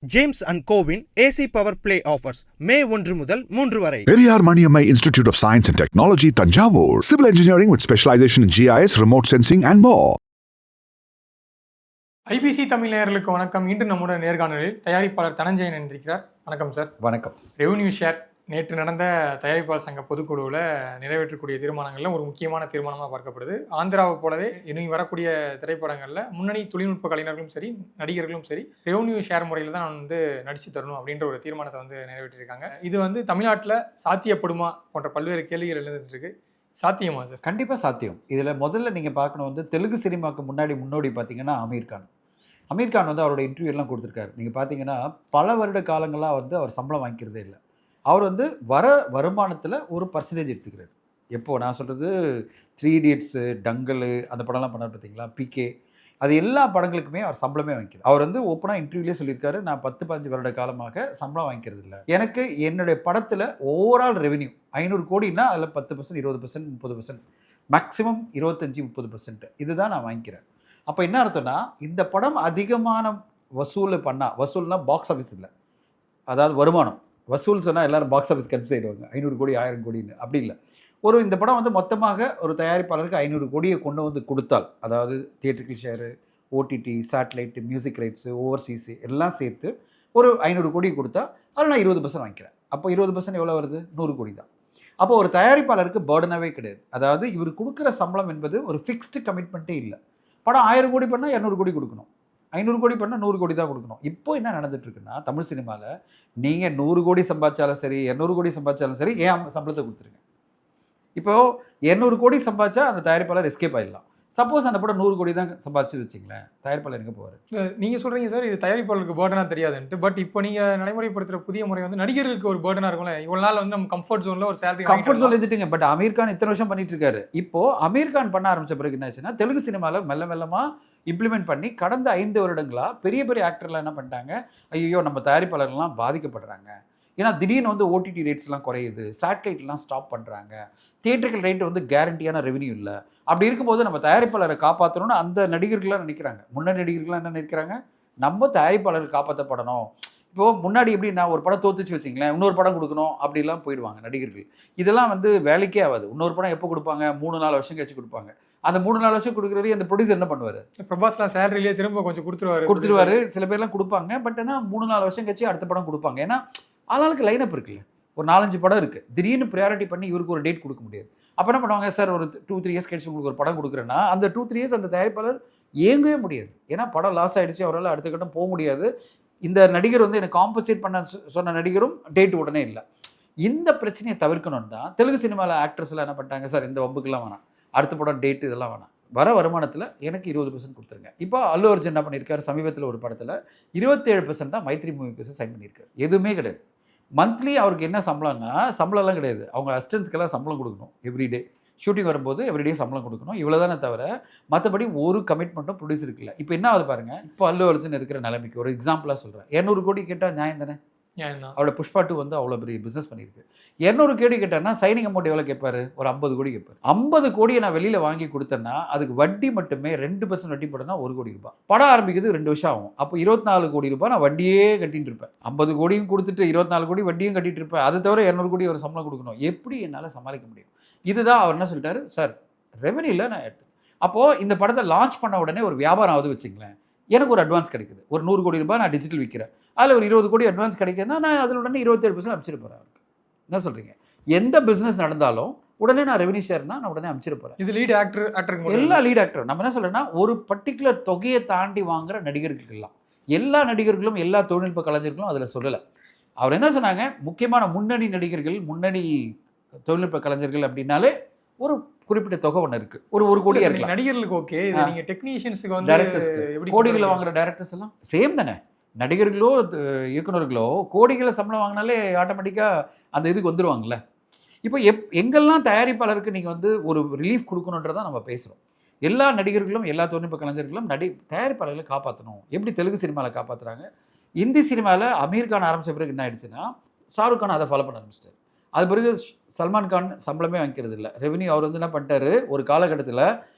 James and கோவின் AC power play offers May 1 முதல் 3 வரை. Periyar Maniammai Institute of Science and Technology, Tanjavur. Civil engineering with specialization in GIS, remote sensing and more. IBC Tamil நேயர்களுக்கு வணக்கம். இன்று நம்முடைய நேர்காணலில் தயாரிப்பாளர் தனஞ்சயன் இணைந்திருக்கிறார். வணக்கம் சார். வணக்கம். ரெவன்யூ ஷேர் நேற்று நடந்த தயாரிப்பாளர் சங்க பொதுக்குழுவில் நிறைவேற்றக்கூடிய தீர்மானங்களில் ஒரு முக்கியமான தீர்மானமாக பார்க்கப்படுது. ஆந்திராவை போலவே இனி வரக்கூடிய திரைப்படங்களில் முன்னணி தொழில்நுட்ப கலைஞர்களும் சரி, நடிகர்களும் சரி, ரெவன்யூ ஷேர் முறையில் தான் நான் நடிச்சு தரணும் அப்படின்ற ஒரு தீர்மானத்தை நிறைவேற்றிருக்காங்க. இது தமிழ்நாட்டில் சாத்தியப்படுமா போன்ற பல்வேறு கேள்விகள் எழுந்துருக்கு. சாத்தியமா சார்? கண்டிப்பாக சாத்தியம். இதில் முதல்ல நீங்கள் பார்க்கணும் தெலுங்கு சினிமாவுக்கு முன்னோடி பார்த்தீங்கன்னா அமீர் கான் அவரோட இன்டர்வியூலாம் கொடுத்துருக்காரு. நீங்கள் பார்த்தீங்கன்னா பல வருட காலங்களாக அவர் சம்பளம் வாங்கிக்கிறதே இல்லை. அவர் வர வருமானத்தில் ஒரு பர்சன்டேஜ் எடுத்துக்கிறார். எப்போது நான் சொல்கிறது 3 Idiots, டங்கல், அந்த படம்லாம் பண்ணார் பார்த்தீங்களா, பிகே, அது எல்லா படங்களுக்குமே அவர் சம்பளமே வாங்கிக்கிறார். அவர் ஓப்பனாக இன்டர்வியூலேயே சொல்லியிருக்காரு, நான் 10-15 வருட காலமாக சம்பளம் வாங்கிக்கிறது இல்லை. எனக்கு என்னுடைய படத்தில் ஓவரால் ரெவென்யூ 500 கோடினா அதில் 10%, 20%, 30%, மேக்ஸிமம் 25-30% இதுதான் நான் வாங்கிக்கிறேன். அப்போ என்ன அர்த்தம்னா, இந்த படம் அதிகமான வசூல்னா பாக்ஸ் ஆஃபீஸ் இல்லை, அதாவது வருமானம். வசூல் சொன்னால் எல்லோரும் பாக்ஸ் ஆஃபீஸ் கட் செய்வாங்க, 500 கோடி 1000 கோடின்னு. அப்படி இல்லை. இந்த படம் மொத்தமாக ஒரு தயாரிப்பாளருக்கு 500 கோடியை கொண்டு கொடுத்தால், அதாவது theatrical share, OTT, satellite, music rights, overseas எல்லாம் சேர்த்து ஒரு 500 கோடி கொடுத்தா அதில் நான் 20% வாங்கிக்கிறேன். அப்போ 20% எவ்வளோ வருது? 100 கோடி தான். அப்போ ஒரு தயாரிப்பாளருக்கு பேர்டனாகவே கிடையாது. அதாவது இவர் கொடுக்குற சம்பளம் என்பது ஒரு ஃபிக்ஸ்டு கமிட்மெண்ட்டே இல்லை. படம் 1000 கோடி பண்ணால் 200 கோடி கொடுக்கணும், 500 கோடி பண்ணால் 100 கோடி தான் கொடுக்கணும். இப்போ என்ன நடந்துட்டுருக்குன்னா, தமிழ் சினிமாவில் நீங்கள் 100 கோடி சம்பாதிச்சாலும் சரி, 200 கோடி சம்பாதிச்சாலும் சரி, ஏன் சம்பளத்தை கொடுத்துருங்க. இப்போது 200 கோடி சம்பாதிச்சா அந்த தயாரிப்பாளர் எஸ்கேப் ஆகிடலாம். சப்போஸ் அந்த படம் 100 கோடி தான் சம்பாதிச்சு வச்சிங்களேன், தயாரிப்பாளர் எங்கே போவார்? நீங்கள் சொல்கிறீங்க சார் இது தயாரிப்பாளருக்கு பேர்டனாக தெரியாதுன்ட்டு. பட் இப்போ நீங்கள் நடைமுறைப்படுத்துகிற புதிய முறை நடிகர்களுக்கு ஒரு பேர்டனாக இருக்கும்ல. இவ்வளோ நாள் நம்ம கம்ஃபர்ட் ஜோனில் ஒரு சேலரி கம்ஃபர்ட் ஜோன் எழுதிட்டுங்க. பட் அமீர் கான் இத்தனை வருஷம் பண்ணிட்டு இருக்காரு. இப்போது அமீர் கான் பண்ண ஆரம்பித்த பிறகு என்ன ஆச்சுன்னா, தெலுங்கு சினிமாவில் மெல்லமாக இம்ப்ளிமெண்ட் பண்ணி கடந்த 5 வருடங்களாக பெரிய ஆக்டர்லாம் என்ன பண்ணிட்டாங்க, ஐயோ நம்ம தயாரிப்பாளர்கள்லாம் பாதிக்கப்படுறாங்க. ஏன்னா திடீர்னு ஓடிடி ரேட்ஸ்லாம் குறையுது, சேட்டலைட்லாம் ஸ்டாப் பண்ணுறாங்க, தியேட்டர்கள் ரேட்டு கேரண்டியான ரெவென்யூ இல்லை. அப்படி இருக்கும்போது நம்ம தயாரிப்பாளரை காப்பாற்றணும்னு அந்த நடிகர்கள்லாம் நினைக்கிறாங்க. முன்னணி நடிகர்கள்லாம் என்ன நினைக்கிறாங்க, நம்ம தயாரிப்பாளர்கள் காப்பாற்றப்படணும். இப்போது முன்னாடி எப்படி நான் ஒரு படம் தோத்துச்சு வச்சிங்களேன், இன்னொரு படம் கொடுக்கணும் அப்படிலாம் போயிடுவாங்க நடிகர்கள். இதெல்லாம் வேலைக்கே ஆகாது. இன்னொரு படம் எப்போ கொடுப்பாங்க? 3-4 வருஷம் கழிச்சு கொடுப்பாங்க. அந்த 3-4 வருஷம் கொடுக்குறவரை அந்த ப்ரொடியூசர் என்ன பண்ணுவார்? பிரபாஸ்லாம் சேலரியிலே திரும்ப கொஞ்சம் கொடுத்துருவாரு. சில பேர்லாம் கொடுப்பாங்க. பட் ஆனால் 3-4 வருஷம் கழிச்சு அடுத்த படம் கொடுப்பாங்க. ஏன்னா ஆளாளுக்கு லைனப் இருக்குல்ல, ஒரு 4-5 படம் இருக்குது. திடீர்னு ப்ரையாரிட்டி பண்ணி இவருக்கு ஒரு டேட் கொடுக்க முடியாது. அப்போ என்ன பண்ணுவாங்க, சார் ஒரு 2-3 இயர்ஸ் கழிச்சு உங்களுக்கு ஒரு படம் கொடுக்குறேன்னா அந்த 2-3 இயர்ஸ் அந்த தயாரிப்பாளர் இயங்கவே முடியாது. ஏன்னா படம் லாஸ் ஆகிடுச்சு, அவரால் அடுத்த கட்டம் போக முடியாது. இந்த நடிகர் எனக்கு காம்பன்சேட் பண்ண சொன்ன நடிகரும் டேட் உடனே இல்லை. இந்த பிரச்சனையை தவிர்க்கணும்னு தான் தெலுங்கு சினிமாவில் ஆக்ட்ரஸ்லாம் என்ன பண்ணிட்டாங்க, சார் இந்த வம்புக்கெல்லாம் வேணாம், அடுத்த படம் டேட்டு இதெல்லாம் வேணாம், வர வருமானத்தில் எனக்கு 20% கொடுத்துருங்க. இப்போ அல்லு அர்ஜுன் என்ன பண்ணியிருக்காரு, சமீபத்தில் ஒரு படத்தில் 27% தான் மைத்ரி மூவிக்கு சைன் பண்ணியிருக்காரு. எதுவுமே கிடையாது. மந்த்லி அவருக்கு என்ன சம்பளம்லாம் கிடையாது. அவங்க அசிஸ்டன்ஸ்க்கெல்லாம் சம்பளம் கொடுக்கணும், எவ்ரிடே ஷூட்டிங் வரும்போது எவ்ரிடே சம்பளம் கொடுக்கணும், இவ்வளோதானே தவிர மற்றபடி ஒரு கமிட்மெண்ட்டும் ப்ரொடியூசருக்கு இல்லை. இப்போ என்ன ஆகுது பாருங்கள், இப்போ அல்லு அர்ஜுன் இருக்கிற நிலைமைக்கு ஒரு எக்ஸாம்பிளாக சொல்கிறேன். 200 கோடி கேட்டால் நியாயம் தானே? அவளோட புஷ்பா 2 அவ்வளோ பெரிய பிஸ்னஸ் பண்ணியிருக்கு. 200 கோடி கேட்டான்னா சைனிங் அமௌண்ட் எவ்வளோ கேட்பாரு? ஒரு 50 கோடி கேட்பார். 50 கோடியை நான் வெளியில் வாங்கி கொடுத்தேன்னா அதுக்கு வட்டி மட்டுமே 2% வட்டி போட்டோன்னா 1 கோடி ரூபாய். படம் ஆரம்பிக்கிறது 2 வருஷம் ஆகும். அப்போ 24 கோடி ரூபாய் நான் வட்டியே கட்டிட்டு இருப்பேன். 50 கோடியும் கொடுத்துட்டு 24 கோடி வட்டியும் கட்டிட்டு இருப்பேன். அதை தவிர 200 கோடி ஒரு சம்பளம் கொடுக்கணும். எப்படி என்னால் சமாளிக்க முடியும்? இதுதான் அவர் என்ன சொல்லிட்டாரு, சார் ரெவென்யூவில் நான் எடுத்து. அப்போது இந்த படத்தை லான்ச் பண்ண உடனே ஒரு வியாபாரம் ஆகுது வச்சுங்களேன், எனக்கு ஒரு அட்வான்ஸ் கிடைக்குது. ஒரு 100 கோடி ரூபாய் நான் டிஜிட்டல் விற்கிறேன், அதில் ஒரு 20 கோடி அட்வான்ஸ் கிடைக்குதுன்னா நான் அதில் உடனே 27% அமைச்சிட்டு போகிறேன். அவருக்கு என்ன சொல்கிறீங்க? எந்த பிஸ்னஸ் நடந்தாலும் உடனே நான் ரெவென்யூ ஷேர்னா நான் உடனே அமைச்சிட்டு போகிறேன். இது லீட் ஆக்டர் எல்லா லீட் ஆக்டர் நம்ம என்ன சொல்கிறேன்னா, ஒரு பர்டிகுலர் தொகையை தாண்டி வாங்குகிற நடிகர்களுக்கெல்லாம், எல்லா நடிகர்களும் எல்லா தொழில்நுட்ப கலைஞர்களும் அதில் சொல்லலை. அவர் என்ன சொன்னாங்க, முக்கியமான முன்னணி நடிகர்கள், முன்னணி தொழில்நுட்ப கலைஞர்கள் அப்படின்னாலே ஒரு குறிப்பிட்ட தொகை ஒன்று இருக்குது. ஒரு கோடி இருக்கலாம் நடிகர்களுக்கு. ஓகே, நீங்க டெக்னீஷியன்ஸுக்கு டைரக்டர்ஸ்க்கு கோடிகளை வாங்குற டைரக்டர்ஸ் எல்லாம் சேம் தானே. நடிகர்களோ இயக்குநர்களோ கோடிகளை சம்பளம் வாங்கினாலே ஆட்டோமேட்டிக்காக அந்த இதுக்கு வந்துடுவாங்கல்ல. இப்போ எங்கெல்லாம் தயாரிப்பாளருக்கு நீங்கள் ஒரு ரிலீஃப் கொடுக்கணுன்றதான் நம்ம பேசுகிறோம். எல்லா நடிகர்களும் எல்லா தொழில்நுட்ப கலைஞர்களும் தயாரிப்பாளர்களை காப்பாற்றணும். எப்படி தெலுங்கு சினிமாவில் காப்பாற்றுறாங்க, இந்தி சினிமாவில் அமீர் கான் ஆரம்பித்த பிறகு என்ன ஆயிடுச்சுன்னா, ஷாருக் கான் அதை ஃபாலோ பண்ண ஆரம்பிச்சிட்டார். அது பிறகு சல்மான் கான் சம்பளமே வாங்கிக்கிறது இல்லை. ரெவென்யூ அவர் என்ன பண்ணிட்டாரு, ஒரு காலகட்டத்தில்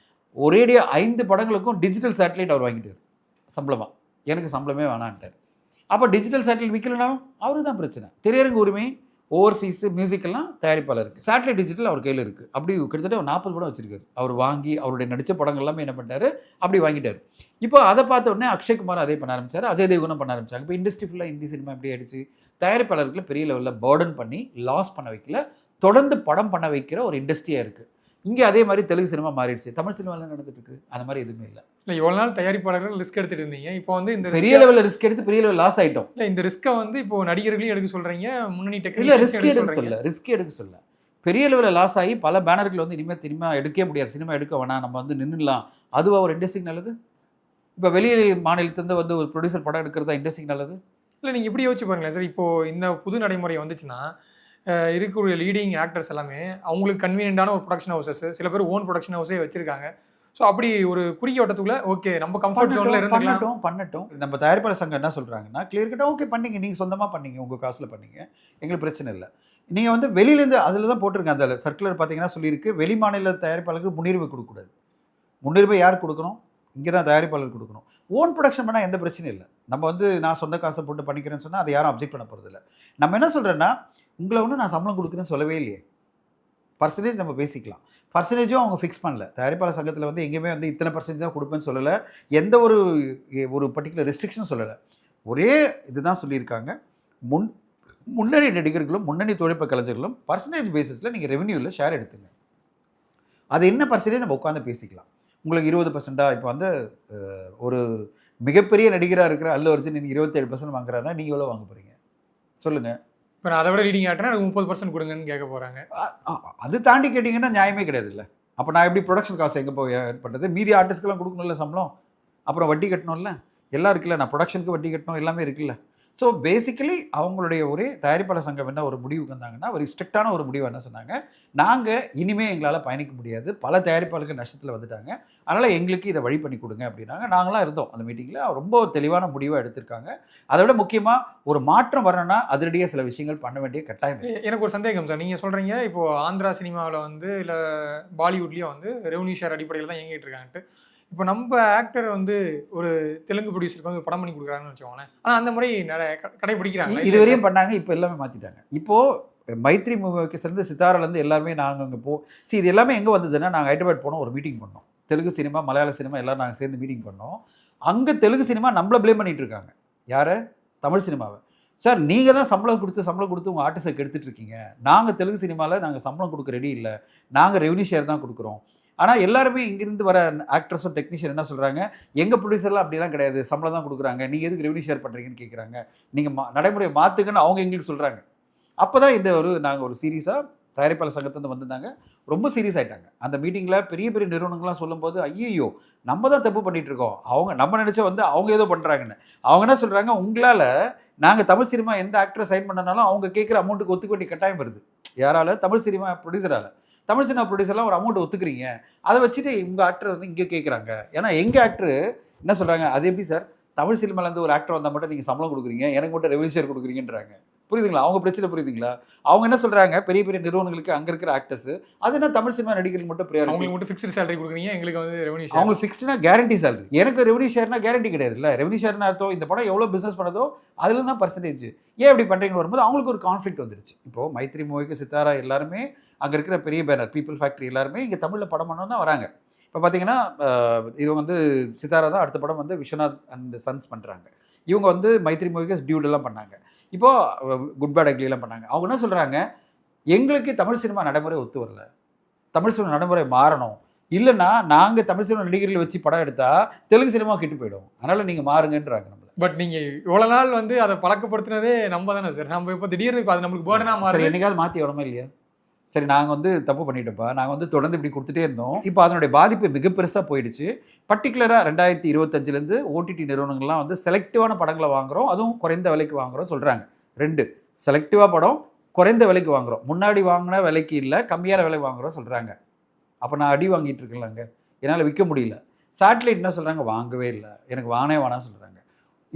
ஒரேடியாக 5 படங்களுக்கும் டிஜிட்டல் சேட்டலைட் அவர் வாங்கிட்டார் சம்பளமாக. எனக்கு சம்பளமே வேணான்ட்டார். அப்போ டிஜிட்டல் சேட்டலைட் விற்கலனாலும் அவருக்கு தான் பிரச்சனை. திரையரங்கு உரிமை ஓவர்சீஸ் மியூசிக்கெல்லாம் தயாரிப்பாளர் இருக்குது, சேட்டலைட் டிஜிட்டல் அவர் கையில் இருக்குது. அப்படி கிட்டத்தட்ட ஒரு 40 படம் வச்சிருக்காரு அவர் வாங்கி. அவருடைய நடித்த படங்கள் எல்லாமே என்ன பண்ணிட்டாரு, அப்படி வாங்கிட்டார். இப்போ அதை பார்த்த உடனே அக்ஷய்குமார் அதே பண்ண ஆரம்பிச்சார், அஜய் தேவ்கனும் பண்ண ஆரம்பிச்சாங்க. இப்போ இண்டஸ்ட்ரி ஃபுல்லாக ஹிந்தி சினிமா எப்படி ஆயிடுச்சு, தயாரிப்பாளர்களை பெரிய லெவலில் பர்டன் பண்ணி லாஸ் பண்ண வைக்கல, தொடர்ந்து படம் பண்ண வைக்கிற ஒரு இண்டஸ்ட்ரியாக இருக்குது. இங்கே அதே மாதிரி தெலுங்கு சினிமா மாறிடுச்சு. தமிழ் சினிமாவில் நடந்துட்டு இருக்கு அந்த மாதிரி எதுவுமே இல்லை. இல்லை இவ்வளோ நாள் தயாரிப்பாளர்கள் ரிஸ்க் எடுத்துட்டு இருந்தீங்க, இப்போ வந்து இந்த பெரிய லெவலில் ரிஸ்க் எடுத்து பெரிய லெவல் லாஸ் ஆகிட்டோம். இல்லை இந்த ரிஸ்க்கை வந்து இப்போ நடிகர்களையும் எடுக்க சொல்கிறீங்க, முன்னணி இல்லை டெக்னிக் ரிஸ்க் எடுக்க சொல்ல பெரிய லெவலில் லாஸ் ஆகி பல பேனர்கள் வந்து இனிமேல் சினிமா எடுக்கவே முடியாது, சினிமா எடுக்க வேணாம், நம்ம வந்து நின்றுலாம். அதுவாக ஒரு இண்டஸ்ட்ரிக்கு நல்லது? இப்போ வெளி மாநிலத்திலேருந்து வந்து ஒரு ப்ரொடியூசர் படம் எடுக்கிறதா இண்டஸ்ட்ரிக்கு நல்லது? இல்லை நீங்கள் இப்படி யோசிச்சு பாருங்களேன் சார். இப்போது இந்த புது நடைமுறை வந்துச்சுன்னா இருக்கக்கூடிய லீடிங் ஆக்டர்ஸ் எல்லாமே அவங்களுக்கு கன்வீனியன்டான ஒரு ப்ரொடக்ஷன் ஹவுசஸ், சில பேர் ஓன் ப்ரொடக்ஷன் ஹவுஸே வச்சிருக்காங்க. ஸோ அப்படி ஒரு குறுகிய வட்டத்துக்குள்ள ஓகே நம்ம கம்ஃபர்ட் ஜோன்ல பண்ணட்டும். நம்ம தயாரிப்பாளர் சங்கம் என்ன சொல்றாங்கன்னா, கிளியர் கட்டா ஓகே பண்ணீங்க, நீங்க சொந்தமா பண்ணீங்க, உங்க காசுல பண்ணீங்க, எங்களுக்கு பிரச்சனை இல்லை. நீங்க வந்து வெளியிலேருந்து அதில் தான் போட்டிருங்க, அந்த சர்க்குலர் பார்த்தீங்கன்னா சொல்லியிருக்கு, வெளி மாநில தயாரிப்பாளருக்கு முன்னுரிமை கொடுக்கக்கூடாது. முன்னுரிமை யார் கொடுக்கணும்? இங்கே தான் தயாரிப்பாளர் கொடுக்கணும். ஓன் ப்ரொடக்ஷன் பண்ணால் எந்த பிரச்சனையும் இல்லை. நம்ம வந்து நான் சொந்த காசை போட்டு பண்ணிக்கிறேன்னு சொன்னால் அதை யாரும் அப்ஜெக்ட் பண்ண போகிறது இல்லை. நம்ம என்ன சொல்கிறேன்னா, உங்களை ஒன்று நான் சம்பளம் கொடுக்குறேன்னு சொல்லவே இல்லையே, பர்சன்டேஜ் நம்ம பேசிக்கலாம். பர்சன்டேஜும் அவங்க ஃபிக்ஸ் பண்ணல. தயாரிப்பாளர் சங்கத்தில் வந்து எங்கேயுமே வந்து இத்தனை பர்சன்டேஜ் தான் கொடுப்பேன்னு சொல்லலை, எந்த ஒரு பர்டிகுலர் ரெஸ்ட்ரிக்ஷனும் சொல்லலை. ஒரே இதுதான் சொல்லியிருக்காங்க, முன்னணி நடிகர்களும் முன்னணி தொழில்நுட்ப கலைஞர்களும் பர்சன்டேஜ் பேசிஸில் நீங்கள் ரெவன்யூவில் ஷேர் எடுத்துங்க. அது என்ன பர்சன்டேஜ் நம்ம உட்காந்து பேசிக்கலாம். உங்களுக்கு 20%, இப்போ வந்து ஒரு மிகப்பெரிய நடிகராக இருக்கிற அல்லு அர்ஜுன் நீங்கள் 27% வாங்குறாருன்னா நீங்கள் எவ்வளோ வாங்க போகிறீங்க சொல்லுங்கள்? இப்போ நான் அதை விட லீடிங் ஆகிட்டேன்னா எனக்கு 30% கொடுங்கன்னு கேட்க போகிறாங்க. அது தாண்டி கேட்டிங்கன்னா நியாயமே கிடையாது இல்லை. அப்போ நான் எப்படி ப்ரொடக்ஷன் காசு எங்கே போய் பண்ணுறது? மீதி ஆர்டிஸ்ட்கெல்லாம் கொடுக்கணும்ல சம்பளம், அப்புறம் வட்டி கட்டணும்ல, எல்லாம் இருக்குல்ல, நான் ப்ரொடக்ஷனுக்கு வட்டி கட்டணும், எல்லாமே இருக்குல்ல. ஸோ பேசிக்கலி அவங்களுடைய ஒரே தயாரிப்பாளர் சங்கம் என்ன ஒரு முடிவுக்கு வந்தாங்கன்னா, ஒரு ஸ்ட்ரிக்டான ஒரு முடிவு என்ன சொன்னாங்க, நாங்கள் இனிமேல் எங்களால் பயணிக்க முடியாது, பல தயாரிப்பாளர்கள் நஷ்டத்தில் வந்துட்டாங்க, அதனால் எங்களுக்கு இதை வழி பண்ணி கொடுங்க அப்படின்னாங்க. நாங்களாம் இருந்தோம் அந்த மீட்டிங்கில். ரொம்ப தெளிவான முடிவாக எடுத்திருக்காங்க. அதை விட முக்கியமாக ஒரு மாற்றம் வரணும்னா அதிரடியாக சில விஷயங்கள் பண்ண வேண்டிய கட்டாயம். எனக்கு ஒரு சந்தேகம் சார், நீங்கள் சொல்கிறீங்க இப்போது ஆந்திரா சினிமாவில் வந்து இல்லை பாலிவுட்லேயும் வந்து ரெவன்யூ ஷேர் அடிப்படையில் தான் இயங்கிட்டு இருக்காங்கன்ட்டு. இப்போ நம்ம ஆக்டர் வந்து ஒரு தெலுங்கு ப்ரொடியூசருக்கு வந்து படம் பண்ணி கொடுக்குறாங்கன்னு வச்சுக்கோங்களேன், ஆனால் அந்த முறை கடைபிடிக்கிறாங்க. இதுவரையும் பண்ணாங்க, இப்போ எல்லாமே மாற்றிட்டாங்க. இப்போது மைத்ரி மூவிக்கு சேர்ந்து சித்தாராலேருந்து எல்லாருமே நாங்கள் அங்கே இது எல்லாமே எங்கே வந்ததுன்னா, நாங்கள் ஹைதராபாத் போனோம், ஒரு மீட்டிங் பண்ணோம். தெலுங்கு சினிமா மலையாள சினிமா எல்லோரும் நாங்கள் சேர்ந்து மீட்டிங் பண்ணோம். அங்கே தெலுங்கு சினிமா நம்மளை ப்ளேம் பண்ணிட்டு இருக்காங்க. யாரை? தமிழ் சினிமாவை. சார் நீங்கள் தான் சம்பளம் கொடுத்து உங்கள் ஆர்டிஸ்டை கெடுத்துட்டு இருக்கீங்க. நாங்கள் தெலுங்கு சினிமாவில் நாங்கள் சம்பளம் கொடுக்க ரெடி இல்லை, நாங்கள் ரெவன்யூ ஷேர் தான் கொடுக்குறோம். ஆனால் எல்லாருமே இங்கிருந்து வர ஆக்டர்ஸும் டெக்னீஷியன் என்ன சொல்கிறாங்க, எங்கள் ப்ரொடியூசர்லாம் அப்படிலாம் கிடையாது, சம்பளம் தான் கொடுக்குறாங்க, நீங்கள் எதுக்கு ரெவன்யூ ஷேர் பண்ணுறீங்கன்னு கேட்குறாங்க, நீங்கள் நடைமுறையை மாற்றுங்கன்னு அவங்க எங்களுக்கு சொல்கிறாங்க. அப்போ தான் இந்த நாங்கள் ஒரு சீரியஸாக தயாரிப்பாளர் சங்கத்திலேருந்து வந்திருந்தாங்க, ரொம்ப சீரியஸ் ஆகிட்டாங்க. அந்த மீட்டிங்கில் பெரிய பெரிய நிறுவனங்கள்லாம் சொல்லும்போது, ஐயோ நம்ம தான் தப்பு பண்ணிகிட்டு இருக்கோம், நம்ம நினச்சா வந்து அவங்க ஏதோ பண்ணுறாங்கன்னு. அவங்க என்ன சொல்கிறாங்க, உங்களால் நாங்கள் தமிழ் சினிமா எந்த ஆக்டரை சைன் பண்ணனாலும் அவங்க கேட்குற அமௌண்ட்டுக்கு ஒத்துக்க வேண்டிய கட்டாயம் வருது. யாரால? தமிழ் சினிமா ப்ரொடியூசரால். தமிழ் சினிமா ப்ரொடியூசர்லாம் ஒரு அமௌண்ட் ஒத்துக்கிறீங்க, அதை வச்சுட்டு உங்கள் ஆக்டர் வந்து இங்கே கேட்குறாங்க. ஏன்னா எங்கள் ஆக்டர் என்ன சொல்கிறாங்க, அது எப்படி சார் தமிழ் சினிமாலேருந்து ஒரு ஆக்டர் வந்தால் மட்டும் நீங்கள் சம்பளம் கொடுக்குறீங்க, எனக்கு மட்டும் ரெவன்யூ ஷேர் கொடுக்குறீங்கன்றாங்க. புரியுதுங்களா அவங்க பிரச்சனை? புரியுதுங்களா? அவங்க என்ன சொல்கிறாங்க, பெரிய பெரிய நிறுவனங்களுக்கு அங்கே இருக்கிற ஆக்டர்ஸ், அது என்ன தமிழ் சினிமா நடிகர்களுக்கு மட்டும் ப்ரியாரிட்டி, அவங்களுக்கு மட்டும் ஃபிக்ஸ்டு சேலரி கொடுக்குறீங்க, எங்களுக்கு வந்து ரெவன்யூ ஷேர். அவங்களுக்கு ஃபிக்ஸ்டுனா கேரண்டி சேலரி, எனக்கு ரெவன்யூ ஷேர்னா கேரண்டி கிடையாது இல்லை. ரெவன்யூ ஷேர்னா அர்த்தம் இந்த படம் எவ்வளோ பிஸ்னஸ் பண்ணதோ அதில் தான் பர்சன்டேஜ். ஏன் இப்படி பண்ணுறீங்கன்னு வரும்போது அவங்களுக்கு ஒரு கான்ஃப்ளிக்ட் வந்துருச்சு. இப்போது மைத்ரி மூவிக்கு சித்தாரா எல்லாருமே அங்கே இருக்கிற பெரிய பேனர் பீப்புள் ஃபேக்ட்ரி எல்லாருமே இங்கே தமிழில் படம் பண்ணணும் தான் வராங்க. இப்போ பார்த்தீங்கன்னா இவங்க வந்து சித்தாரா தான் அடுத்த படம் வந்து விஸ்வநாத் அண்ட் சன்ஸ் பண்ணுறாங்க. இவங்க வந்து மைத்ரி மூவிக்கு டியூடெல்லாம் பண்ணாங்க, இப்போது குட் பேட் அக்லிலாம் பண்ணாங்க. அவங்க என்ன சொல்கிறாங்க, எங்களுக்கு தமிழ் சினிமா நடைமுறை ஒத்து வரல, தமிழ் சினிமா நடைமுறை மாறணும், இல்லைன்னா நாங்கள் தமிழ் சினிமா நடிகர்களை வச்சு படம் எடுத்தால் தெலுங்கு சினிமா கெட்டு போயிடும், அதனால் நீங்கள் மாறுங்கன்றாங்க நம்மளை. பட் நீங்கள் இவ்வளோ நாள் வந்து அதை பழக்கப்படுத்தினதே நம்ம தானே சார். நம்ம இப்போ திடீர்னு இப்போ அது நம்மளுக்கு பேர்டனாக மாறி என்னைக்காவது மாற்றி வரணுமா இல்லையா? சரி நாங்கள் வந்து தப்பு பண்ணிட்டோம்ப்பா, நாங்கள் வந்து தொடர்ந்து இப்படி கொடுத்துட்டே இருந்தோம், இப்போ அதனுடைய பாதிப்பு மிக பெருசாக போயிடுச்சு. பர்டிகுலராக 2025 ஓடிடி நிறுவனங்கள்லாம் வந்து செலக்டிவான படங்களை வாங்குகிறோம், அதுவும் குறைந்த விலைக்கு வாங்குகிறோம் சொல்கிறாங்க. 2 செலக்டிவாக படம் குறைந்த விலைக்கு வாங்குகிறோம், முன்னாடி வாங்கின விலைக்கு இல்லை கம்மியான விலை வாங்குகிறோம் சொல்கிறாங்க. அப்போ நான் அடி வாங்கிட்டு இருக்கலாங்க, என்னால் விற்க முடியல. சேட்டலைட் என்ன சொல்கிறாங்க, வாங்கவே இல்லை, எனக்கு வானே வேணாம் சொல்கிறாங்க.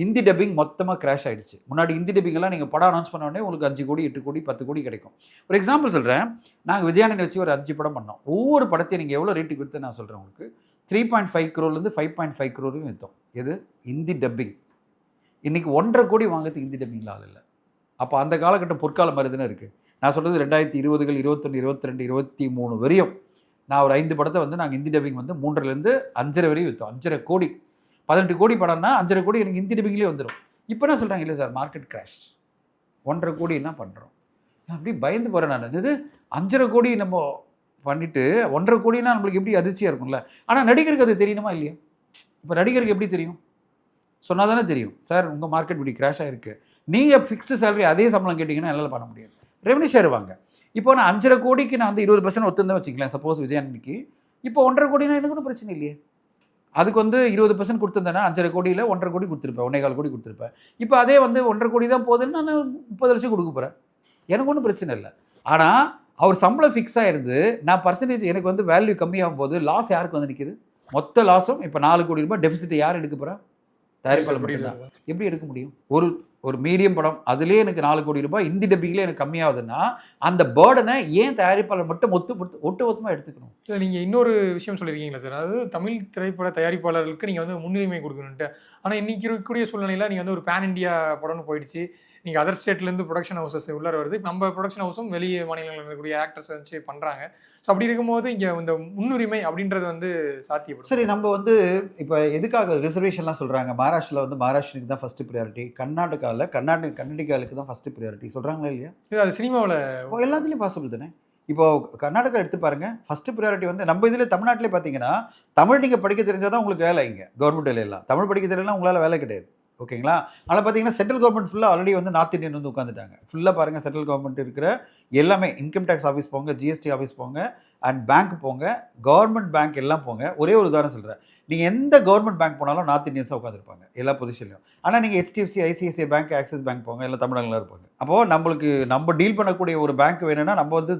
இந்தி டப்பிங் மொத்தமாக கிராஷ் ஆகிடுச்சு. முன்னாடி இந்தி டப்பிங்கெல்லாம் நீங்கள் படம் அனௌன்ஸ் பண்ண உடனே உங்களுக்கு 5 கோடி 8 கோடி 10 கோடி கிடைக்கும். ஒரு எக்ஸாம்பிள் சொல்கிறேன், நாங்கள் விஜயானனை வச்சு ஒரு 5 படம் பண்ணோம். ஒவ்வொரு படத்தையும் நீங்கள் எவ்வளோ ரேட்டுக்கு விற்று நான் சொல்கிறேன் உங்களுக்கு, 3.5 crore 5.5 crore விற்றோம். எது? இந்தி டப்பிங். இன்றைக்கி 1.5 கோடி வாங்கிறதுக்கு ஹிந்தி டப்பிங்கில் ஆள் இல்லை. அப்போ அந்த காலகட்டம் பொற்காலம் மாதிரி தானே இருக்குது. நான் சொல்கிறது 2020, 21, 22, 23 வரையும் நான் ஒரு 5 படத்தை வந்து நாங்கள் ஹிந்தி டப்பிங் வந்து 3லேருந்து 5.5 வரையும் விற்றோம். 5.5 கோடி 18 கோடி படம்னா 5.5 கோடி எனக்கு ஹிந்தி டப்பிங்லேயே வந்துடும். இப்போ என்ன சொல்கிறாங்க, இல்லை சார் மார்க்கெட் கிராஷ், 1.5 கோடி என்ன பண்ணுறோம். அப்படி பயந்து போகிறேன் நான். இது 5.5 கோடி நம்ம பண்ணிவிட்டு 1.5 கோடினா நம்மளுக்கு எப்படி அதிர்ச்சியாக இருக்கும்ல. ஆனால் நடிகருக்கு அது தெரியணுமா இல்லையா? இப்போ நடிகருக்கு எப்படி தெரியும்? சொன்னால் தானே தெரியும். சார் உங்கள் மார்க்கெட் இப்படி கிராஷ் ஆகிருக்கு, நீங்கள் ஃபிக்ஸ்டு சேலரி அதே சம்பளம் கேட்டிங்கன்னா என்னால் பண்ண முடியாது, ரெவன்யூ ஷேர் வாங்க. இப்போ நான் 5.5 கோடிக்கு நான் வந்து 20% ஒத்துந்தேன் வச்சுக்கலாம் சப்போஸ் விஜயானந்திக்கு. இப்போ 1.5 கோடினா எனக்கு ஒன்றும் பிரச்சனை இல்லையே. அதுக்கு வந்து 20% கொடுத்துருந்தேன்னா 5.5 கோடியில் 1.5 கோடி கொடுத்துருப்பேன், 1.25 கோடி கொடுத்துருப்பேன். இப்போ அதே வந்து 1.5 கோடி தான் போகுதுன்னு நான் 30 லட்சம் கொடுக்க போகிறேன், எனக்கு ஒன்றும் பிரச்சனை இல்லை. ஆனால் அவர் சம்பளம் ஃபிக்ஸ் ஆகிருந்து நான் பர்சன்டேஜ் எனக்கு வந்து வேல்யூ கம்மியாகும் போது லாஸ் யாருக்கு வந்து நிற்கிது? மொத்த லாஸும் இப்போ 4 கோடி ரூபாய் டெபிசிட் யார் எடுக்க போகிறா? தயாரிப்பாளர் முடியல. எப்படி எடுக்க முடியும்? ஒரு மீடியம் படம் அதுலேயே எனக்கு 4 கோடி ரூபாய் ஹிந்தி டப்பிங்லேயே எனக்கு கம்மியாகுதுன்னா அந்த பேர்டனை ஏன் தயாரிப்பாளர் மட்டும் ஒட்டுமொத்தமாக எடுத்துக்கணும்? இல்லை, நீங்கள் இன்னொரு விஷயம் சொல்லியிருக்கீங்களா சார், அதாவது தமிழ் திரைப்பட தயாரிப்பாளர்களுக்கு நீங்கள் வந்து முன்னுரிமை கொடுக்கணுன்ட்டு. ஆனால் இன்றைக்கி இருக்கக்கூடிய சூழ்நிலையில் நீங்கள் வந்து ஒரு பேன் இண்டியா படம்னு போயிடுச்சு, நீங்கள் அதர் ஸ்டேட்லேருந்து ப்ரொடக்ஷன் ஹவுசஸ் உள்ளார வருது, நம்ம ப்ரொடக்ஷன் ஹவுஸும் வெளியே மாநிலங்களில் இருக்கக்கூடிய ஆக்டர்ஸ் வச்சு பண்ணுறாங்க. ஸோ அப்படி இருக்கும்போது இங்கே இந்த முன்னுரிமை அப்படின்றது வந்து சாத்தியப்படும். சரி, நம்ம வந்து இப்போ எதுக்காக ரிசர்வேஷன்லாம் சொல்கிறாங்க? மகாராஷ்டிராவில் வந்து மகாராஷ்டிரனுக்கு தான் ஃபஸ்ட்டு ப்ரியாரிட்டி, கர்நாடகாவுக்கு தான் ஃபஸ்ட்டு ப்ரியாரிட்டி சொல்கிறாங்களா இல்லையா? இது அது சினிமாவில் எல்லாத்துலேயும் பாசிபிள் தானே. இப்போ கர்நாடகா எடுத்து பாருங்கள், ஃபஸ்ட்டு ப்ரியாரிட்டி வந்து நம்ம இதில் தமிழ்நாட்டிலே பார்த்தீங்கன்னா தமிழ் நீங்கள் படிக்க தெரிஞ்சால் தான் உங்களுக்கு வேலை. இங்கே கவர்மெண்ட் வேலையெல்லாம் தமிழ் படிக்க தெரியலாம் உங்களால் வேலை கிடையாது. ஓகேங்களா? ஆனால் பார்த்தீங்கன்னா சென்ட்ரல் கவர்மெண்ட் ஃபுல்லாக ஆல்ரெடி வந்து நார்த் இந்தியன் வந்து உட்காந்துட்டாங்க. ஃபுல்லாக பாருங்கள், சென்ட்ரல் கவர்மெண்ட் இருக்கிற எல்லாமே இன்கம் டேக்ஸ் ஆஃபீஸ் போங்க, ஜிஎஸ்டி ஆஃபீஸ் போங்க, அண்ட் பேங்க் போங்க, கவர்மெண்ட் பேங்க் எல்லாம் போங்க. ஒரே ஒரு உதாரணம் சொல்கிறேன், நீங்கள் எந்த கவர்மெண்ட் பேங்க் போனாலும் நார்த் இந்தியன்ஸாக உட்காந்துருப்பாங்க எல்லா பொசிஷன்லையும். ஆனால் நீங்கள் HDFC, ICICI bank, axis bank போங்க, எல்லாம் தமிழர்களாக இருப்பாங்க. அப்போது நம்ம டீல் பண்ணக்கூடிய ஒரு பேங்க் வேணும்னா நம்ம வந்து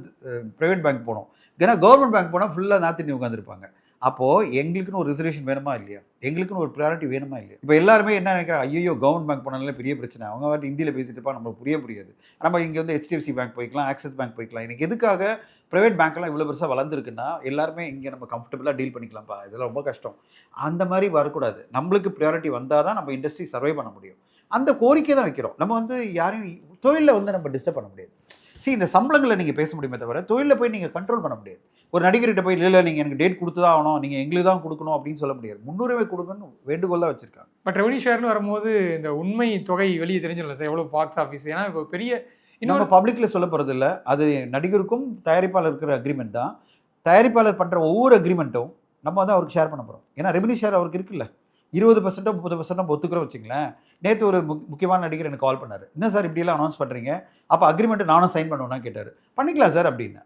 ப்ரைவேட் பேங்க் போகணும். ஏன்னா கவர்மெண்ட் பேங்க் போனால் ஃபுல்லாக நார்த் இந்தியன் உட்காந்துருப்பாங்க. அப்போது எங்களுக்குன்னு ஒரு ரிசர்வேஷன் வேணுமா இல்லையா? எங்களுக்குன்னு ஒரு ப்ரியாரிட்டி வேணுமா இல்லையா? இப்போ எல்லாருமே என்ன நினைக்கிறாங்க, ஐயோ கவர்மெண்ட் பேங்க் போனாலே பெரிய பிரச்சனை, அவங்க வந்து ஹிந்தியில் பேசிட்டு இருப்பா, நம்மளுக்கு புரியாது. நம்ம இங்கே வந்து HDFC பேங்க் போய்க்கலாம், ஆக்சிஸ் பேங்க் போய்க்கலாம். எனக்கு எதுக்காக ப்ரைவேட் பேங்க்லாம் இவ்வளோ பெருசாக வளர்ந்துருக்குன்னா எல்லாருமே இங்கே நம்ம கம்ஃபர்டபுளாக டீல் பண்ணிக்கலாம்ப்பா, இதெல்லாம் ரொம்ப கஷ்டம். அந்த மாதிரி வரக்கூடாது. நம்மளுக்கு ப்ரியாரிட்டி வந்தால் தான் நம்ம இண்டஸ்ட்ரி சர்வை பண்ண முடியும். அந்த கோரிக்கை தான் வைக்கிறோம். நம்ம வந்து யாரையும் தொழிலில் வந்து நம்ம டிஸ்டர்ப் பண்ண முடியாது. இந்த சம்பளங்களை நீங்கள் பேச முடியுமே தவிர தொழிலில் போய் நீங்கள் கண்ட்ரோல் பண்ண முடியாது. ஒரு நடிகர்கிட்ட போய் இல்லை நீங்கள் எனக்கு டேட் கொடுத்து தான் ஆகணும், நீங்கள் எங்களுக்கு தான் கொடுக்கணும் அப்படின்னு சொல்ல முடியாது. முன்னுரிமை கொடுக்கணும்னு வேண்டுகோள் தான் வச்சிருக்காங்க. பட் ரெவன்யூ ஷேர்னு வரும்போது இந்த உண்மை தொகை வெளியே தெரிஞ்சிடல சார், எவ்வளோ பாக்ஸ் ஆஃபீஸ். ஏன்னா இப்போ பெரிய இன்னொரு பப்ளிக்கில் சொல்ல போகிறது இல்லை, அது நடிகருக்கும் தயாரிப்பாளர் இருக்கிற அக்ரிமெண்ட் தான். தயாரிப்பாளர் பண்ணுற ஒவ்வொரு அக்ரிமெண்ட்டும் நம்ம வந்து அவருக்கு ஷேர் பண்ண போகிறோம். ஏன்னா ரெவன்யூ ஷேர் அவருக்கு இருக்குல்ல, 20% 30% நம்ம ஒத்துக்கிறோம் வச்சுங்களேன். நேற்று ஒரு முக்கியமான நடிகர் எனக்கு கால் பண்ணார், என்ன சார் இப்படியெல்லாம் அனௌன்ஸ் பண்ணுறீங்க, அப்போ அக்ரிமெண்ட்டு நானும் சைன் பண்ணுவேன்னா கேட்டார். பண்ணிக்கலாம் சார் அப்படின்னு.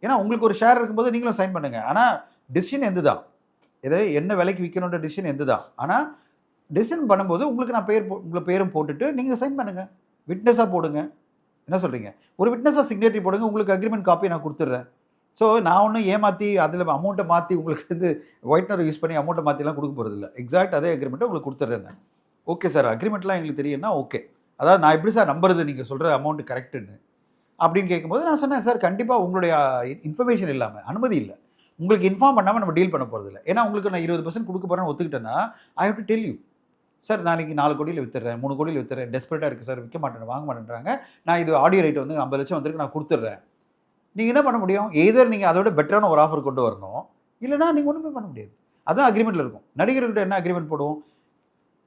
ஏன்னா உங்களுக்கு ஒரு ஷேர் இருக்கும்போது நீங்களும் சைன் பண்ணுங்கள். ஆனால் டிசிஷன் எந்த தான், இதை என்ன விலைக்கு விற்கணுன்ற டிசிஷன் எந்த தான். ஆனால் டிசிஷன் பண்ணும்போது உங்களுக்கு நான் உங்களை பேரும் போட்டுட்டு நீங்கள் சைன் பண்ணுங்கள், விட்னஸாக போடுங்க. என்ன சொல்கிறீங்க? ஒரு விட்னஸாக சிக்னேட்டரி போடுங்க, உங்களுக்கு அக்ரிமெண்ட் காப்பி நான் கொடுத்துட்றேன். ஸோ நான் ஒன்றும் ஏமாற்றி அதில் அமௌண்ட்டை மாற்றி உங்களுக்கு வந்து ஒயிட்னர் யூஸ் பண்ணி அமௌண்ட்டை மாற்றிலாம் கொடுக்க போகிறது இல்லை. எக்ஸாக்ட் அதே அக்ரிமெண்ட்டை உங்களுக்கு கொடுத்துட்றேன். ஓகே சார், அக்ரிமெண்ட்லாம் எங்களுக்கு தெரியும்னா ஓகே. அதாவது நான் எப்படி சார் நம்புறது நீங்கள் சொல்கிற அமௌண்ட்டு கரெக்டுன்னு அப்படின்னு கேட்கும்போது நான் சொன்னேன், சார் கண்டிப்பாக உங்களுடைய இன்ஃபர்மேஷன் இல்லாமல், அனுமதி இல்லை, உங்களுக்கு இன்ஃபார்ம் பண்ணாமல் நம்ம டீல் பண்ண போகிறது இல்லை. ஏன்னா உங்களுக்கு நான் 20% கொடுக்க போகிறேன்னு ஒத்துக்கிட்டேன்னா I have to tell you, sir நாளைக்கு 4 கோடியில் வித்துறேன், 3 கோடியில் வித்துறேன், டெஸ்பரேட்டாக இருக்குது சார், விற்க மாட்டேன், வாங்க மாட்டேன்றாங்க, நான் இது ஆடியோ ரைட் வந்து 50 லட்சம் வந்திருக்கு, நான் கொடுத்துட்றேன். நீங்கள் என்ன பண்ண முடியும்? எதர் நீங்கள் அதோட பெட்டரான ஒரு ஆஃபர் கொண்டு வரணும், இல்லைனா நீங்கள் ஒன்றுமே பண்ண முடியாது. அதுதான் அக்ரிமெண்ட்டில் இருக்கும். நடிகர்கிட்ட என்ன அக்ரிமெண்ட் போடுவோம்?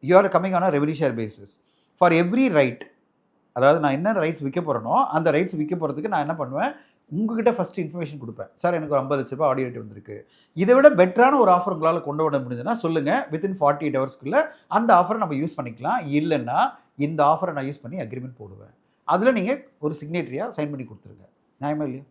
You are coming on revenue share basis for every right. அதாவது நான் என்ன ரைட்ஸ் விற்க போகிறேனோ அந்த ரைட்ஸ் விற்க போகிறதுக்கு நான் என்ன பண்ணுவேன், உங்ககிட்ட ஃபஸ்ட்டு இன்ஃபர்மேஷன் கொடுப்பேன். சார் எனக்கு ஒரு 50 லட்ச ரூபாய் ஆடியோ ரைட் வந்திருக்கு, இதை விட பெட்டரான ஒரு ஆஃபர் உங்களால் கொண்டு வர முடிஞ்சதுன்னா சொல்லுங்கள், வித்தின் 48 ஹவர்ஸ்க்குள்ளே அந்த ஆஃபரை நம்ம யூஸ் பண்ணிக்கலாம். இல்லைன்னா இந்த ஆஃபரை நான் யூஸ் பண்ணி அக்ரிமெண்ட் போடுவேன், அதில் நீங்கள் ஒரு சிக்னேட்டரியாக சைன் பண்ணி கொடுத்துருங்க. நியாயமா இல்லையா?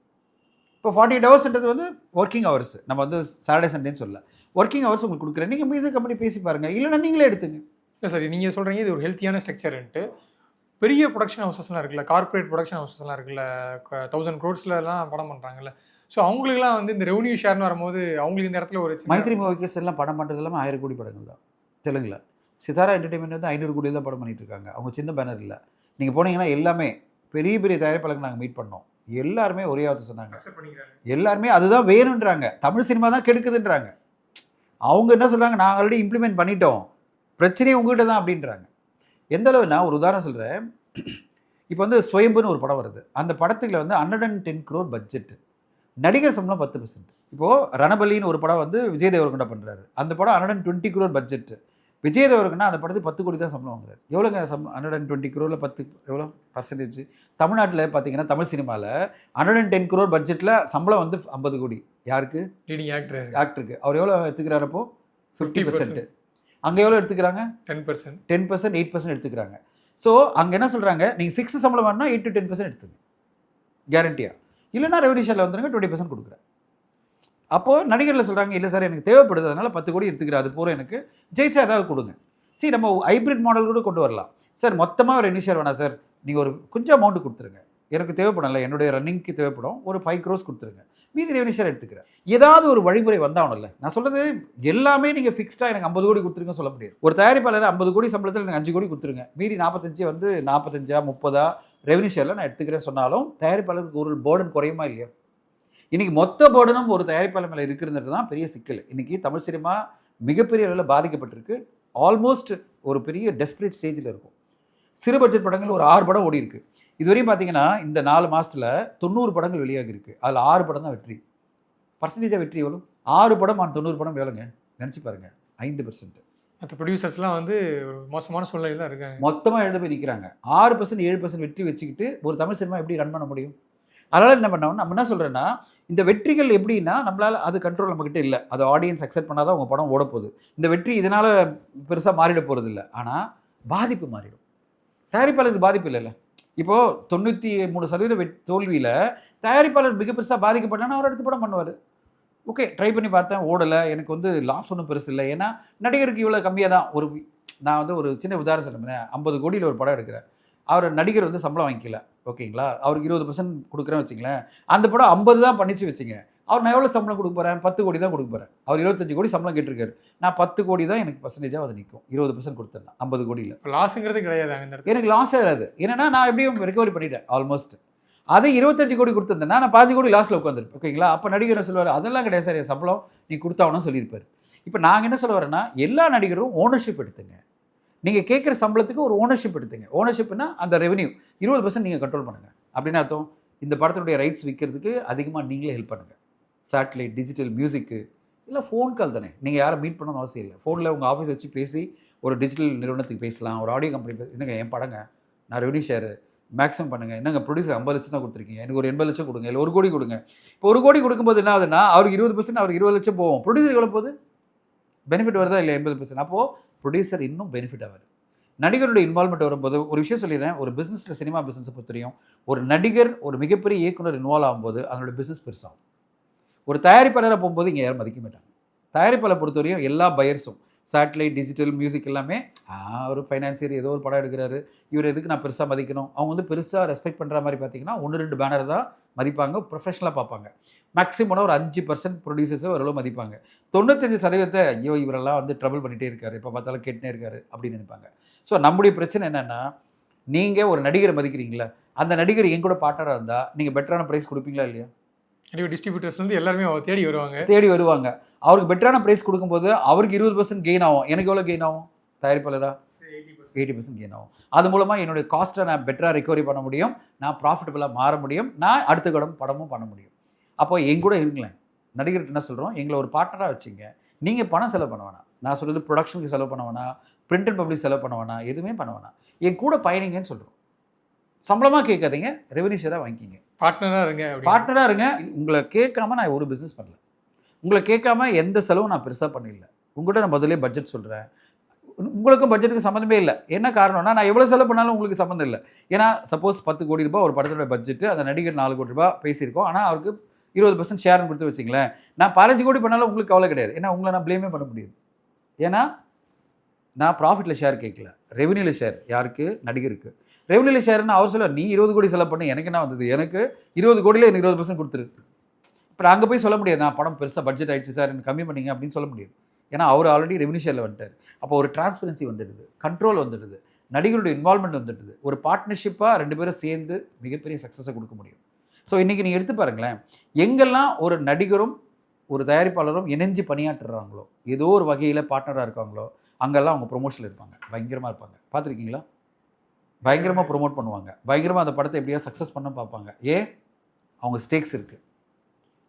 இப்போ 48 ஹவர்ஸ்ன்றது வந்து ஒர்க்கிங் ஹவர்ஸ், நம்ம வந்து சாட்டர்டே சண்டேன்னு சொல்லல, ஒர்க்கிங் ஹவர்ஸ் உங்களுக்கு கொடுக்குறேன். நீங்கள் மியூசிக் கம்பெனி பேசி பாருங்கள், இல்லைனா நீங்களே எடுத்துங்க. இல்லை சார், நீங்கள் சொல்கிறீங்க இது ஒரு ஹெல்த்தியான ஸ்ட்ரக்சர்ன்ட்டு. பெரிய ப்ரொடக்ஷன் ஹவுசஸ்லாம் இருக்குல்ல, கார்பரேட் ப்ரொடக்ஷன் ஹவுசஸ்லாம் இருக்குல்ல, 1000 crores படம் பண்ணுறாங்கல்ல, ஸோ அவங்களுக்குலாம் வந்து இந்த ரெவன்யூ ஷேர்னு வரும்போது அவங்களுக்கு இந்த இடத்துல ஒரு மைத்ரி மூவிஸ் எல்லாம் படம் பண்ணுறது எல்லாமே 1000 கோடி படங்கள் தான். தெலுங்குல சிதாரா என்டர்டைன்மெண்ட் வந்து 500 கோடி தான் படம் பண்ணிட்டு இருக்காங்க. அவங்க சின்ன பேனர் இல்லை. நீங்கள் போனீங்கன்னா எல்லாமே பெரிய பெரிய தயாரிப்பாளர்கள் நாங்கள் மீட் பண்ணோம், எல்லாருமே ஒரே வார்த்தை சொன்னாங்க, எல்லாருமே அதுதான் வேணுன்றாங்க, தமிழ் சினிமா தான் கெடுக்குதுன்றாங்க. அவங்க என்ன சொல்கிறாங்க, நாங்கள் ஆல்ரெடி இம்ப்ளிமெண்ட் பண்ணிட்டோம், பிரச்சனையே உங்ககிட்ட தான் அப்படின்றாங்க. எந்த அளவுனா ஒரு உதாரணம் சொல்கிறேன். இப்போ வந்து சுயம்புன்னு ஒரு படம் வருது. அந்த படத்துக்குள்ள வந்து 110 crore பட்ஜெட், நடிகர் சம்பளம் 10%. இப்போது ரணபலின்னு ஒரு படம் வந்து விஜய் தேவரகொண்டா பண்ணுறாரு. அந்த படம் 120 crore பட்ஜெட். விஜய் தேவரகொண்டா அந்த படத்துக்கு 10 கோடி தான் சம்பளம் வாங்குறாரு. எவ்வளோங்க சம்பளம்? 120 crore 10 எவ்வளோ பர்சன்டேஜ்? தமிழ்நாட்டில் பார்த்தீங்கன்னா தமிழ் சினிமாவில் 110 crore பட்ஜெட்டில் சம்பளம் வந்து 50 கோடி. யாருக்கு? லீடிங் ஆக்டருக்கு. அவர் எவ்வளோ எடுத்துக்கிறாரு அப்போ? 50%. அங்கே எவ்வளோ எடுத்துக்கிறாங்க? 10%, 8% எடுத்துக்கிறாங்க. ஸோ அங்கே என்ன சொல்கிறாங்க, நீங்கள் ஃபிக்ஸ் சம்பளம் வேணும்னா 8 to 10% எடுத்துங்க கேரண்டியாக, இல்லைனா ரெவன்யூ ஷேரில் வந்துருங்க 20% கொடுக்குறேன். அப்போது நடிகரில் சொல்கிறாங்க, இல்லை சார் எனக்கு தேவைப்படுது, அதனால் 10 கோடி எடுத்துக்கிறேன், அது பூரா எனக்கு ஜெயிச்சா ஏதாவது கொடுங்க. சரி, நம்ம ஹைப்ரிட் மாடல் கூட கொண்டு வரலாம். சார் மொத்தமாக ரெவன்யூ ஷேர் வேணாம் சார், நீங்கள் ஒரு கொஞ்சம் அமௌண்ட்டு கொடுத்துருங்க, எனக்கு தேவைப்படல, என்னுடைய ரன்னிங்க்கு தேவைப்படும், ஒரு 5 crores கொடுத்துருங்க, மீதி ரெவன்யூ ஷேர் எடுத்துக்கிறேன். ஏதாவது ஒரு வழிமுறை வந்தாகணும்ல. நான் சொல்கிறது எல்லாமே நீங்கள் ஃபிக்ஸ்டாக எனக்கு 50 கோடி கொடுத்துருங்க சொல்ல முடியாது. ஒரு தயாரிப்பாளர் 50 கோடி சம்பளத்தில் எனக்கு 5 கோடி கொடுத்துருங்க, மீதி 45 வந்து 45 30 ரெவன்யூ ஷேரில் நான் எடுத்துக்கிறேன் சொன்னாலும் தயாரிப்பாளருக்கு ஒரு பேர்டன் குறையுமா இல்லையா? இன்றைக்கி மொத்த பேர்டனும் ஒரு தயாரிப்பாளர் மேலே இருக்கிறது தான் பெரிய சிக்கல். இன்றைக்கி தமிழ் சினிமா மிகப்பெரிய அளவில் பாதிக்கப்பட்டிருக்கு. ஆல்மோஸ்ட் ஒரு பெரிய டெஸ்பரேட் ஸ்டேஜில் இருக்கும். சிறு பட்ஜெட் படங்கள் ஒரு 6 படம் ஓடி இருக்குது. இதுவரையும் பார்த்தீங்கன்னா இந்த 4 மாதத்தில் 90 படங்கள் வெளியாகி இருக்குது. அதில் 6 படம் தான் வெற்றி. பர்சன்டேஜாக வெற்றி எவ்வளோ? 6 படம் 90 படம் எவ்வளோங்க? நினச்சி பாருங்கள், 5%. மற்ற ப்ரொடியூசர்ஸ்லாம் வந்து ஒரு மோசமான சூழ்நிலையில் தான் இருக்காங்க. மொத்தமாக எழுத போய் நிற்கிறாங்க. 6% 7% வெற்றி வச்சுக்கிட்டு ஒரு தமிழ் சினிமா எப்படி ரன் பண்ண முடியும்? அதனால் என்ன பண்ணோம், நம்ம என்ன சொல்கிறேன்னா, இந்த வெற்றிகள் எப்படின்னா நம்மளால் அது கண்ட்ரோல் நம்மக்கிட்ட இல்லை. அது ஆடியன்ஸ் அக்செப்ட் பண்ணாதான் உங்கள் படம் ஓடப்போகுது. இந்த வெற்றி இதனால் பெருசாக மாறிட போகிறது இல்லை, ஆனால் பாதிப்பு மாறிடும். தயாரிப்பாளருக்கு பாதிப்பு இல்லைல்ல. இப்போது 93% தோல்வியில் தயாரிப்பாளர் மிக பெருசாக பாதிக்கப்பட்டானா அவர் அடுத்த படம் பண்ணுவார். ஓகே, ட்ரை பண்ணி பார்த்தேன், ஓடலை, எனக்கு வந்து லாஸ் ஒன்றும் பெருசு இல்லை, ஏன்னா நடிகருக்கு இவ்வளோ கம்மியாக தான். நான் வந்து ஒரு சின்ன உதாரணம் சொல்லுறேன். 50 கோடியில் ஒரு படம் எடுக்கிறேன், அவர் நடிகர் வந்து சம்பளம் வாங்கிக்கல, ஓகேங்களா, அவருக்கு 20% கொடுக்குறேன்னு வச்சுங்களேன். அந்த படம் 50 தான் பண்ணிச்சு வச்சுங்க, அவர் நான் எவ்வளோ சம்பளம் கொடுக்க போகிறேன்? 10 கோடி தான் கொடுக்க போகிறேன். அவர் 25 கோடி சம்பளம் கேட்டிருக்காரு, நான் 10 கோடி தான் எனக்கு பர்சன்டேஜாக வந்து நிற்கும். 20% கொடுத்தேன்னா 50 கோடியில் லாஸுங்கிறது கிடையாது. இந்த இடத்துல எனக்கு லாஸ் ஆகாது. என்னன்னா நான் எப்படியும் ரெக்கவரி பண்ணிட்டேன் ஆல்மோஸ்ட். அதை 25 கோடி கொடுத்துருந்தேன்னா நான் 15 கோடி லாஸில் உட்காந்துருப்பேன், ஓகேங்களா. அப்போ நடிகர் சொல்லுவார், அதெல்லாம் கிடையாது சார், என் சம்பளம் நீ கொடுத்தாவணும் சொல்லியிருப்பார். இப்போ நாங்கள் என்ன சொல்ல வரேன்னா, எல்லா நடிகரும் ஓனர்ஷிப் எடுத்துங்க. நீங்கள் கேட்குற சம்பளத்துக்கு ஒரு ஓனர்ஷிப் எடுத்துங்க. ஓனர்ஷிப்னா அந்த ரெவன்யூ 20% நீங்கள் கண்ட்ரோல் பண்ணுங்கள். அப்படின்னு அர்த்தம், இந்த படத்தினுடைய ரைட்ஸ் விற்கிறதுக்கு அதிகமாக நீங்களே ஹெல்ப் பண்ணுங்கள். சேட்டலைட், டிஜிட்டல், மியூசிக்கு, இல்லை ஃபோன் கால் தானே, நீங்கள் யாரும் மீட் பண்ணணும்னு அவசியம் இல்லை. ஃபோனில் உங்கள் ஆஃபீஸ் வச்சு பேசி ஒரு டிஜிட்டல் நிறுவனத்துக்கு பேசலாம், ஒரு ஆடியோ கம்பெனி என்னங்க என் படங்க, நான் ரெவன்யூ ஷேரு மேக்ஸிமம் பண்ணுங்கள், என்னங்க ப்ரொடியூசர் 50 லட்சம் தான் கொடுத்துருக்கீங்க, எனக்கு ஒரு 80 லட்சம் கொடுங்க, இல்லை 1 கோடி கொடுங்க. இப்போ 1 கோடி கொடுக்கும்போது என்ன ஆகுதுன்னா அவருக்கு 20%, அவருக்கு 20 லட்சம் போகும். ப்ரொடியூசர் எவ்வளோ போகுது? பெனிஃபிட் வருதா இல்லை? 80%. அப்போது ப்ரொடியூசர் இன்னும் பெனிஃபிட் ஆகுது. நடிகருடைய இன்வால்மெண்ட் வரும்போது ஒரு விஷயம் சொல்லிடுறேன், ஒரு பிஸ்னஸில் சினிமா பிஸ்னஸை பொறுத்தவரையும் ஒரு நடிகர் ஒரு மிகப்பெரிய இயக்குனர் இன்வால்வ் ஆகும்போது அதனோட பிஸ்னஸ் பெருசாகும். ஒரு தயாரிப்பாளராக போகும்போது இங்கே யாரும் மதிக்க மாட்டாங்க. தயாரிப்பாளரை பொறுத்தவரையும் எல்லா பையர்ஸும் சேட்டலைட், டிஜிட்டல், மியூசிக் எல்லாமே ஒரு ஃபைனான்சியர் ஏதோ ஒரு படம் எடுக்கிறாரு, இவர் எதுக்கு நான் பெருசாக மதிக்கணும்? அவங்க வந்து பெருசாக ரெஸ்பெக்ட் பண்ணுற மாதிரி பார்த்தீங்கன்னா 1-2 பேனர் தான் மதிப்பாங்க, ப்ரொஃபஷனலாக பார்ப்பாங்க. மேக்ஸிமம் ஒரு 5% ப்ரொடியூசர்ஸை ஓரளவு மதிப்பாங்க. 95% ஐயோ இவரெல்லாம் வந்து ட்ரபிள் பண்ணிகிட்டே இருக்காரு, இப்போ பார்த்தாலும் கேட்டுனே இருக்காரு அப்படின்னு நினைப்பாங்க. ஸோ நம்முடைய பிரச்சனை என்னென்னா, நீங்கள் ஒரு நடிகரை மதிக்கிறீங்களா, அந்த நடிகர் என் கூட பார்ட்னராக இருந்தால் நீங்கள் பெட்டரான ப்ரைஸ் கொடுப்பீங்களா இல்லையா? டிஸ்ட்ரிபியூட்டர்ஸ்லேருந்து எல்லாருமே தேடி வருவாங்க. அவருக்கு பெட்டரான ப்ரைஸ் கொடுக்கும்போது அவருக்கு 20% கெயின் ஆகும். எனக்கு எவ்வளோ கெயின் ஆகும்? தயாரிப்பாளராக 80% கெயின் ஆகும். அது மூலமாக என்னுடைய காஸ்ட்டை நான் பெட்டராக ரெக்கவரி பண்ண முடியும், நான் ப்ராஃபிட்டபுளாக மாற முடியும், நான் அடுத்த படமும் பண்ண முடியும். அப்போ என் கூட இருங்களேன். நடிகர்கிட்ட என்ன சொல்கிறோம், எங்களை ஒரு பார்ட்னராக வச்சுங்க. நீங்கள் பணம் செலவு பண்ண வேணாம், நான் சொல்கிறது ப்ரொடக்ஷனுக்கு செலவு பண்ண வேணாம், பிரிண்ட் அண்ட் பப்ளிக் செலவு பண்ண வேணாம், எதுவுமே பண்ண வேணாம், என் கூட பயணிங்கன்னு சொல்கிறோம். சம்பளமாக கேட்காதீங்க, ரெவன்யூ ஷேராக வாங்கிக்கிங்க, பார்ட்னராக இருங்க. உங்களை கேட்காம நான் ஒரு பிஸ்னஸ் பண்ணல, உங்களை கேட்காம எந்த செலவும் நான் பெருசாக பண்ணிடல. உங்கள்கிட்ட நான் முதலே பட்ஜெட் சொல்கிறேன், உங்களுக்கும் பட்ஜெட்டுக்கு சம்மந்தமே இல்லை. என்ன காரணம்னா, நான் எவ்வளோ செலவு பண்ணாலும் உங்களுக்கு சம்மந்தம் இல்லை. ஏன்னா சப்போஸ் 10 கோடி ரூபாய் ஒரு படத்தோட பட்ஜெட்டு, அந்த நடிகர் 4 கோடி ரூபாய் பேசியிருக்கோம், ஆனால் அவருக்கு 20% ஷேர்னு கொடுத்து வச்சிங்களேன், நான் 15 கோடி பண்ணாலும் உங்களுக்கு கவலை கிடையாது. ஏன்னா உங்களை நான் ப்ளேமே பண்ண முடியும். ஏன்னா நான் ப்ராஃபிட்டில் ஷேர் கேட்கல, ரெவன்யூவில் ஷேர். யாருக்கு? நடிகருக்கு. ரெவன்யூவில் ஷேர்னு அவர் சொல்ல, நீ 20 கோடி செலவு பண்ணி எனக்கு என்ன வந்தது, எனக்கு 20 கோடியில் எனக்கு 20% கொடுத்துரு. இப்போ அங்கே போய் சொல்ல முடியாது, நான் படம் பெருசாக பட்ஜெட் ஆகிடுச்சு சார் எனக்கு கம்மி பண்ணிங்க அப்படின்னு சொல்ல முடியாது. ஏன்னா அவர் ஆல்ரெடி ரெவன்யூ ஷேரில் வந்துட்டார். அப்போ ஒரு டிரான்ஸ்பரன்சி வந்துடுது, கண்ட்ரோல் வந்துடுது, நடிகருடைய இன்வால்மெண்ட் வந்துடுது. ஒரு பார்ட்னர்ஷிப்பாக 2 பேரும் சேர்ந்து மிகப்பெரிய சக்ஸஸை கொடுக்க முடியும். ஸோ இன்றைக்கி நீங்கள் எடுத்து பாருங்களேன், எங்கெல்லாம் ஒரு நடிகரும் ஒரு தயாரிப்பாளரும் இணைஞ்சு பணியாற்றுறாங்களோ, ஏதோ ஒரு வகையில் பார்ட்னராக இருக்காங்களோ, அங்கெல்லாம் அவங்க ப்ரொமோஷனில் இருப்பாங்க, பயங்கரமாக இருப்பாங்க. பார்த்துருக்கீங்களா? பயங்கரமாக ப்ரொமோட் பண்ணுவாங்க, பயங்கரமாக அந்த படத்தை எப்படியா சக்ஸஸ் பண்ண பார்ப்பாங்க. ஏன்? அவங்க ஸ்டேக்ஸ் இருக்குது,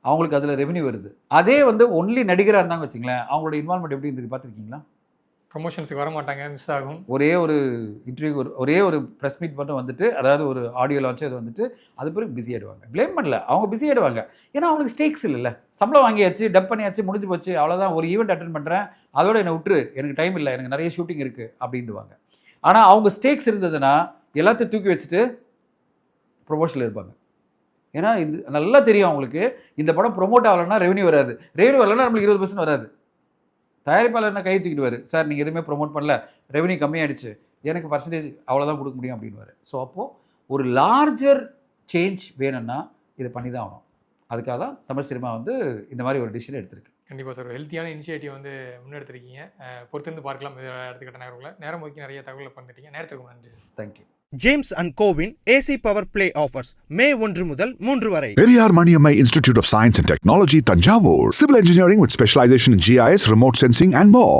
அவங்களுக்கு அதில் ரெவென்யூ வருது. அதே வந்து ஒன்லி நடிகராக இருந்தாங்க வச்சுங்களேன், அவங்களோட இன்வால்மெண்ட் எப்படி இருந்து பார்த்துருக்கீங்களா? ப்ரொமோஷன்ஸுக்கு வர மாட்டாங்க, மிஸ் ஆகும். ஒரே ஒரு இன்டர்வியூ, ஒரே ஒரு ப்ரெஸ் மீட் மட்டும் வந்துட்டு, அதாவது ஒரு ஆடியோ லான்ச்சோ இது வந்துட்டு அது பிறகு பிஸி ஆகிடுவாங்க. ப்ளேம் பண்ணல, அவங்க பிஸி ஆகிடுவாங்க. ஏன்னா அவங்களுக்கு ஸ்டேக்ஸ் இல்லைல்ல, சம்பளம் வாங்கியாச்சு, டப் பண்ணியாச்சு, முடிஞ்சு போச்சு, அவ்வளோதான். ஒரு ஈவெண்ட் அட்டன் பண்ணுறேன், அதோட என்னை விட்டுரு, எனக்கு டைம் இல்லை, எனக்கு நிறைய ஷூட்டிங் இருக்குது அப்படின்ட்டுவாங்க. ஆனால் அவங்க ஸ்டேக்ஸ் இருந்ததுன்னா எல்லாத்தையும் தூக்கி வச்சுட்டு ப்ரொமோஷனில் இருப்பாங்க. ஏன்னா இது நல்லா தெரியும் அவங்களுக்கு, இந்த படம் ப்ரொமோட் ஆகலைன்னா ரெவன்யூ வராது, ரெவன்யூ வரலன்னா நம்மளுக்கு 20% வராது. தயாரிப்பாளர் என்ன கை தூக்கிடுவார், சார் நீங்கள் எதுவுமே ப்ரொமோட் பண்ணல, ரெவன்யூ கம்மியாகிடுச்சு, எனக்கு பர்சன்டேஜ் அவ்வளோதான் கொடுக்க முடியும் அப்படின்வார். ஸோ அப்போது ஒரு லார்ஜர் சேஞ்ச் வேணும்னா இதை பண்ணி தான் ஆகணும். அதுக்காக தான் தமிழ் சினிமா வந்து இந்த மாதிரி ஒரு டிசிஷன் எடுத்திருக்கு. கண்டிப்பாக சார், ஒரு ஹெல்த்தியான இனிஷியேட்டிவ் வந்து முன்னெடுத்திருக்கீங்க. பொறுத்திருந்து பார்க்கலாம் அடுத்த கட்ட நேரங்களில். நேரம் ஒதுக்கி நிறைய தகவலை பண்ணிட்டீங்க. நேரத்துக்கு நன்றி சார். தேங்க்யூ. ஜேம்ஸ் அண்ட் கோவின் AC power play offers May 1 முதல் 3 வரை. Periyar Maniammai Institute of Science and Technology, Tanjavur. Civil engineering with specialization in GIS, remote sensing and more.